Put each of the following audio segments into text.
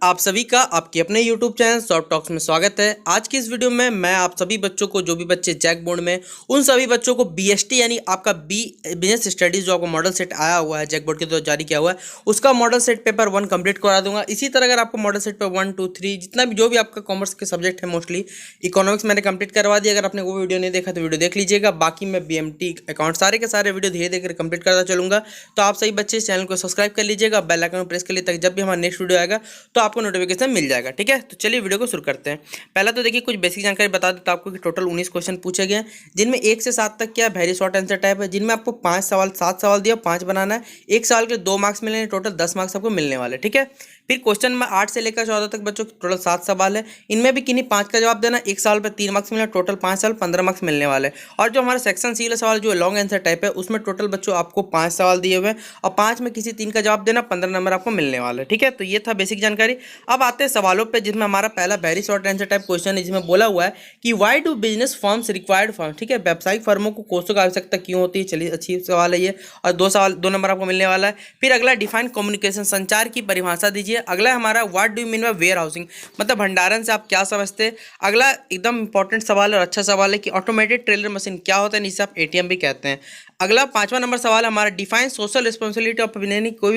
आप सभी का आपके अपने YouTube चैनल सॉफ्ट टॉक्स में स्वागत है। आज की इस वीडियो में मैं आप सभी बच्चों को, जो भी बच्चे जैक बोर्ड में, उन सभी बच्चों को BST यानी आपका बिजनेस स्टडीज जो आपको मॉडल सेट आया हुआ है जैक बोर्ड के द्वारा जारी किया हुआ है, उसका मॉडल सेट पेपर 1 कंप्लीट करा दूंगा। इसी तरह अगर आपको मॉडल सेट पेपर 1, 2, 3 जितना भी जो भी आपका कॉमर्स के सब्जेक्ट है, मोस्टली इकोनॉमिक्स मैंने कंप्लीट करवा दिया। अगर आपने वो वीडियो नहीं देखा तो वीडियो देख लीजिएगा। बाकी मैं BMT अकाउंट सारे के सारे वीडियो धीरे धीरे कंप्लीट करता चलूंगा। तो आप सभी बच्चे इस चैनल को सब्सक्राइब कर लीजिएगा, बेल आइकन प्रेस कर लिए, ताकि जब भी हमारा नेक्स्ट वीडियो आएगा तो आपको नोटिफिकेशन मिल जाएगा। ठीक है, तो चलिए वीडियो को शुरू करते हैं। पहला तो देखिए कुछ बेसिक जानकारी बता देता हूं आपको कि टोटल 19 क्वेश्चन पूछे गए हैं, जिनमें 1 से 7 तक क्या वेरी शॉर्ट आंसर टाइप है, जिनमें आपको 7 सवाल दिया, 5 बनाना है। एक सवाल के 2 मार्क्स मिलेंगे, टोटल 10 मार्क्स आपको मिलने वाले। ठीक है, फिर क्वेश्चन में 8 से लेकर 14 तक बच्चों टोटल 7 सवाल है। इनमें भी किन्हीं 5 का जवाब देना, एक सवाल पर 3 मार्क्स मिलना, टोटल 5 सवाल 15 मार्क्स मिलने वाले। और जो हमारा सेक्शन सी वाला सवाल जो लॉन्ग आंसर टाइप है, उसमें टोटल बच्चों आपको 5 सवाल दिए हुए हैं और 5 में किसी 3 का जवाब देना, 15 नंबर आपको मिलने वाले। ठीक है, तो ये था बेसिक जानकारी। अब आते हैं सवालों पे, जिसमें हमारा पहला very short answer type question है, जिसमें बोला हुआ है कि why do business firms required firm. ठीक है, व्यावसायिक फर्मों को कोर्सों की आवश्यकता क्यों होती है। चलिए, अच्छी सवाल है ये, और 2 नंबर आपको मिलने वाला है। फिर अगला डिफाइन कम्युनिकेशन, संचार की परिभाषा दीजिए। अगला हमारा what do you mean by warehousing, मतलब भंडारण से आप क्या समझते हैं। अगला एकदम इंपॉर्टेंट सवाल और अच्छा सवाल है कि ऑटोमेटेड ट्रेलर मशीन क्या होता है, जिसे आप ATM भी कहते हैं। अगला 5वां नंबर सवाल हमारा डिफाइन सोशल रिस्पॉन्सिबिलिटी ऑफ कोई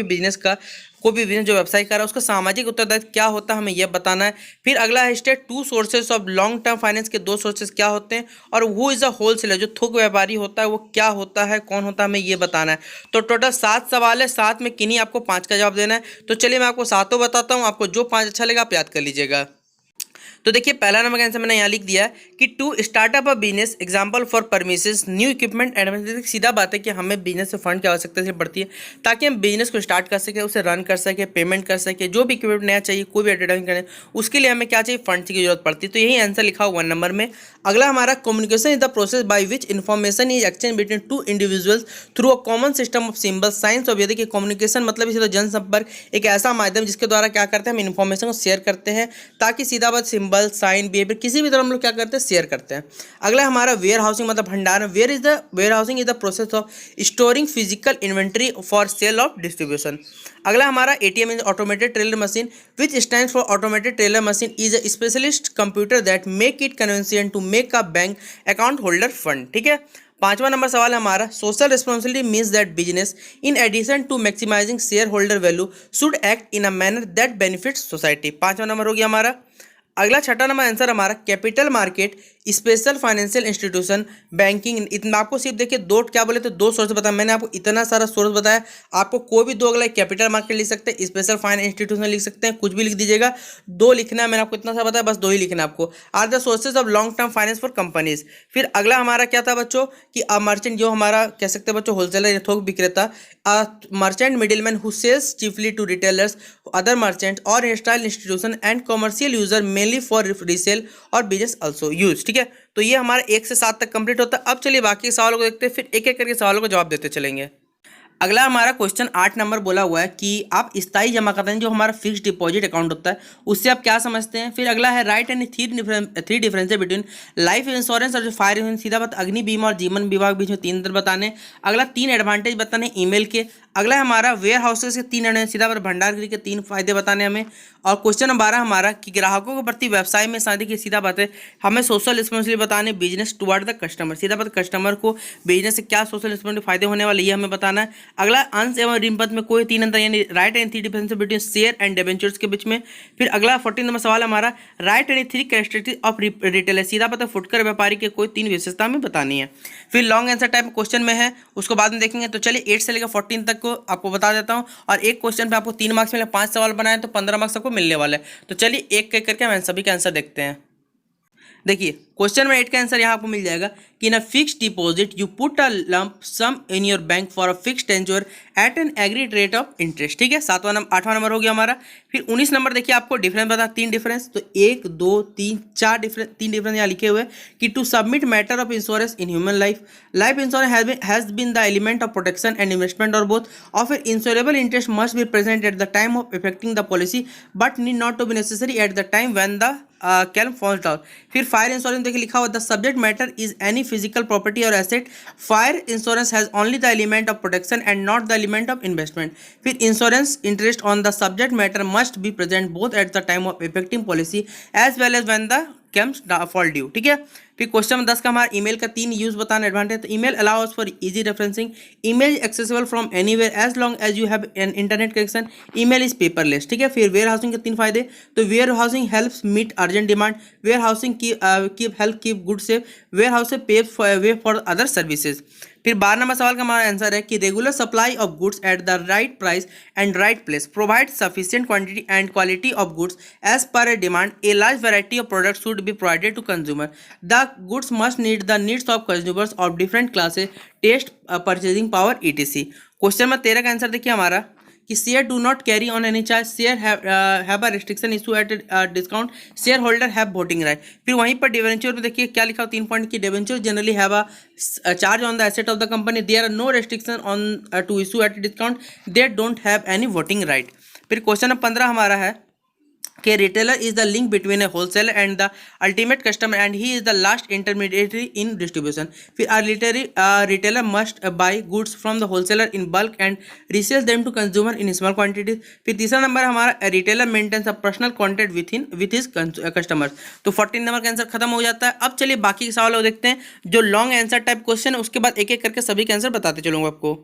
भी बिजनेस जो व्यवसाय कर रहा है उसका सामाजिक उत्तरदायित्व क्या होता है, हमें यह बताना है। फिर अगला है state 2 sources of long term finance के 2 सोर्सेज क्या होते हैं, और वो इज अ होलसेलर जो थोक व्यापारी होता है वो क्या होता है, कौन होता है, हमें ये बताना है। तो टोटल 7 सवाल है, 7 में किन्हीं आपको 5 का जवाब देना है। तो चलिए मैं आपको 7 बताता हूँ, आपको जो 5 अच्छा लगा आप याद कर लीजिएगा। तो देखिए, पहला नंबर का आंसर मैंने यहाँ लिख दिया है कि to start up a business example for premises new equipment advance. सीधा बात है कि हमें बिजनेस से फंड की आवश्यकता से पड़ती है, ताकि हम बिजनेस को स्टार्ट कर सके, उसे रन कर सके, पेमेंट कर सके, जो भी इक्विपमेंट नया चाहिए, कोई भी एडवर्टाइजिंग करने, उसके लिए हमें क्या चाहिए, फंड की जरूरत पड़ती है। तो यही आंसर लिखा हुआ 1 नंबर में। अगला हमारा communication is the process by which information is exchange between 2 individuals through a common system of symbols science और। देखिए, कम्युनिकेशन मतलब इसे तो जनसंपर्क, एक ऐसा माध्यम जिसके द्वारा क्या करते हैं, हम इन्फॉर्मेशन को शेयर करते हैं, ताकि सीधा बात सिंबल, साइन, बिहेवियर किसी भी तरह हम लोग क्या करते हैं, शेयर करते हैं। अगला हमारा वेयर हाउसिंग मतलब भंडारण। Warehousing is the process of storing physical inventory for sale of distribution. अगला हमारा ATM is automated teller machine which stands for automated teller machine is a specialist computer that make it convenient to make a bank account holder fund. ठीक है, 5वां नंबर सवाल हमारा social responsibility means that business in addition to maximising shareholder value should act in a manner that benefits society. 5वां number हो गया हमारा। अगला 6वां नंबर आंसर हमारा capital market, special financial institution, banking. इतना आपको सिर्फ देखिए 2 क्या बोले तो 2 सोर्स बताया मैंने आपको, इतना सारा सोर्स बताया आपको। कोई भी 2 अगला कैपिटल मार्केट लिख सकते हैं, स्पेशल फाइनेंस इंस्टीट्यूशन लिख सकते हैं, कुछ भी लिख दीजिएगा। 2 लिखना है, मैंने आपको इतना सा बताया, बस 2 ही लिखना है आपको। Are the sources of long term finance for companies. फिर अगला हमारा क्या था बच्चों कि मर्चेंट, जो हमारा कह सकते हैं बच्चों होलसेलर, थोक विक्रेता। Merchant middleman who sells chiefly to retailers, other merchant और industrial institution and commercial user mainly for resale और बिजनेस आल्सो यूज। ठीक है, तो ये हमारा 1 से 7 तक कंप्लीट होता है। अब चलिए बाकी सवालों को देखते हैं, फिर एक एक करके सवालों को जवाब देते चलेंगे। अगला हमारा क्वेश्चन 8 नंबर बोला हुआ है कि आप स्थायी जमा खाते हैं, जो हमारा फिक्स्ड डिपॉजिट अकाउंट होता है, उससे आप क्या समझते हैं। फिर अगला है right and 3 difference between life insurance और जो फायर इंश्योरेंस। सीधा बात, अग्नि बीमा और जीवन बीमा के बीच में 3 अंतर बताने। अगला 3 एडवांटेज बताने ईमेल के। अगला हमारा वेयर हाउसेस के 3 सीधा बात भंडारगृह के 3 फायदे बताने हमें। और क्वेश्चन नंबर 12 हमारा कि ग्राहकों के प्रति व्यवसाय में शादी की सीधा बात है हमें सोशल रिस्पॉन्सिबिलिटी बताने, बिजनेस टुवर्ड द कस्टमर। सीधा बात, कस्टमर को बिजनेस से क्या सोशल रिस्पॉन्सिबिलिटी फायदे होने वाले, ये हमें बताना है। अगला अंश एवं ऋण पत्र में कोई 3 अंतर, यानी right and 3 difference between share and debentures के बीच में। फिर अगला 14 नंबर सवाल हमारा right and 3 characteristics of retailer. सीधा पता फुटकर व्यापारी के कोई 3 विशेषता हमें बतानी है। फिर लॉन्ग आंसर टाइप क्वेश्चन में है, उसको बाद में देखेंगे। तो चलिए 8 से लेकर 14 तक को आपको बता देता हूँ, और एक क्वेश्चन पे आपको 3 मार्क्स मिले, 5 सवाल बनाए तो 15 मार्क्स आपको मिलने वाले हैं। तो चलिए एक एक करके हम सभी के आंसर देखते हैं। देखिए, क्वेश्चन में 8 का आंसर यहाँ आपको मिल जाएगा कि in a fixed deposit you put a lump sum in your bank for a fixed tenure at an agreed rate of interest. ठीक है, 8वां नंबर हो गया हमारा। फिर 19 नंबर देखिए आपको डिफरेंस बता, 3 डिफरेंस, तो 1 2 3 4 डिफरेंस, 3 डिफरेंस यहाँ लिखे हुए कि to submit matter of insurance in human life insurance has been the element of protection and investment और both of an insurable interest must be present at the time of effecting the policy but need not to be necessary at the time when the claim falls down. फिर fire insurance देखिए लिखा हुआ the subject matter is any physical property or asset. Fire insurance has only the element of protection and not the element of investment. फिर insurance interest on the subject matter must be present both at the time of effecting policy as well as when the comes fall due. ठीक है। फिर question number 10 का हमारा email का 3 use बताना advantage. तो email allows for easy referencing, email accessible from anywhere as long as you have an internet connection, email is paperless. ठीक है। फिर वेयर हाउसिंग के 3 फायदे। तो warehousing helps meet urgent demand, warehousing keep good safe, warehouse से पे way for other services. फिर 12 number सवाल का हमारा आंसर है कि regular supply of goods at the right price and right place provide sufficient quantity and quality of goods as per a demand, a large variety of products should be provided to consumer, the goods must need the needs of consumers of different classes, taste, purchasing power etc। Question number 13 का answer देखिए हमारा कि share do not carry on any charge, share have a restriction issue at discount, share holder have voting right. फिर वहीं पर debenture में देखिए क्या लिखा हो 3 पॉइंट की debenture generally have a charge on the asset of the company, there are no restriction on to issue at discount, they don't have any voting right. फिर क्वेश्चन नंबर 15 हमारा है कि retailer is the link between a wholesaler and the ultimate customer and he is the last intermediary in distribution. फिर retailer must buy goods from the wholesaler in bulk and resells them to consumer in small quantities. फिर तीसरा नंबर हमारा retailer maintains a personal contact with his customers. तो 14 number का answer खत्म हो जाता है। अब चलिए बाकी के सवाल देखते हैं जो लॉन्ग आंसर टाइप क्वेश्चन है, उसके बाद एक एक करके सभी के आंसर बताते चलूंगा आपको।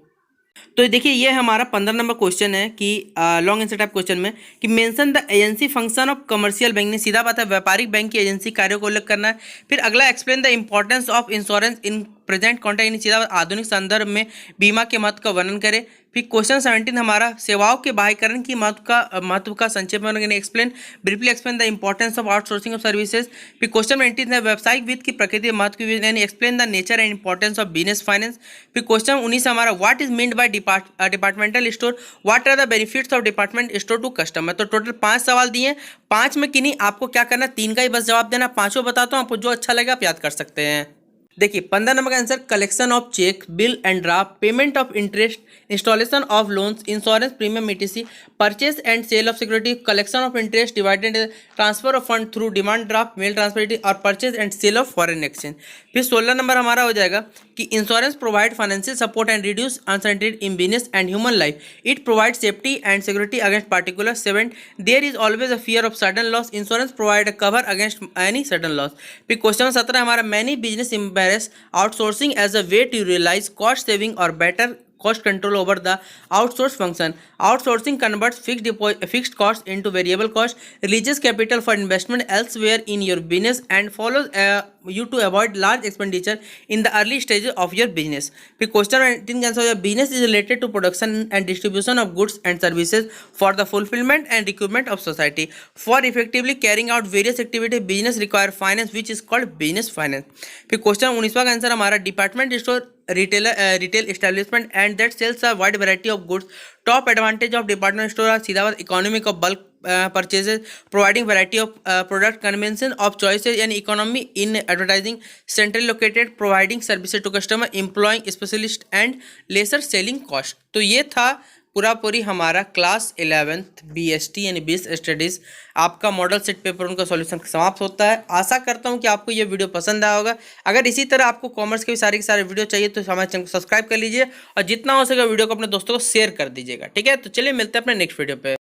तो देखिए ये हमारा 15 नंबर क्वेश्चन है कि लॉन्ग आंसर टाइप क्वेश्चन में कि mention the agency function of commercial bank, ने सीधा बात है व्यापारिक बैंक की एजेंसी कार्यों को उल्लेख करना है। फिर अगला explain the importance of insurance in present contact, सीधा आधुनिक संदर्भ में बीमा के महत्व का वर्णन करें। फिर क्वेश्चन 17 हमारा सेवाओं के बाह्यकरण की महत्व का संक्षेप में explain briefly explain the importance of outsourcing of services. फिर क्वेश्चन 19 है व्यावसायिक वित्त की प्रकृति महत्व की यानी explain the nature and importance of business finance. फिर क्वेश्चन 19 हमारा what is meant by departmental store, what are the benefits of department store to customer. तो टोटल 5 सवाल दिए, 5 में किन्हीं आपको क्या करना, 3 का ही बस जवाब देना, 5 बताता हूँ, आपको जो अच्छा लगे आप याद कर सकते हैं। देखिए 15 नंबर का answer collection of cheque, bill and draft, payment of interest, installation of loans, insurance premium etc, purchase and sale of security, collection of interest divided transfer of fund through demand draft, mail transfer और purchase and sale of foreign exchange. फिर 16 number हमारा हो जाएगा कि insurance provide financial support and reduce uncertainty in business and human life, it provide safety and security against particular 7 there is always a fear of sudden loss, insurance provide a cover against any sudden loss. फिर question 17 हमारा many business embrace outsourcing as a way to realize cost saving or better cost control over the outsource function. Outsourcing converts fixed costs into variable cost, releases capital for investment elsewhere in your business and follows you to avoid large expenditure in the early stages of your business. फिर question 19 का answer है business is related to production and distribution of goods and services for the fulfillment and recruitment of society. For effectively carrying out various activities, business require finance which is called business finance. फिर question 19वां का answer हमारा department store retail establishment and that sells a wide variety of goods. Top advantage of department store are सीधा बात economic of bulk purchases, providing variety of product, convenience of choices and economy in advertising, centrally located, providing services to customer, employing specialist and lesser selling cost। तो ये था पूरी हमारा class 11th BST यानी basic studies आपका model set paper उनका solution समाप्त होता है। आशा करता हूं कि आपको ये वीडियो पसंद आया होगा। अगर इसी तरह आपको कॉमर्स के भी सारे वीडियो चाहिए तो हमारे चैनल को सब्सक्राइब कर लीजिए और जितना हो सके वीडियो को अपने दोस्तों को शेयर कर दीजिएगा। ठीक है, तो चलिए मिलते हैं अपने नेक्स्ट वीडियो पे।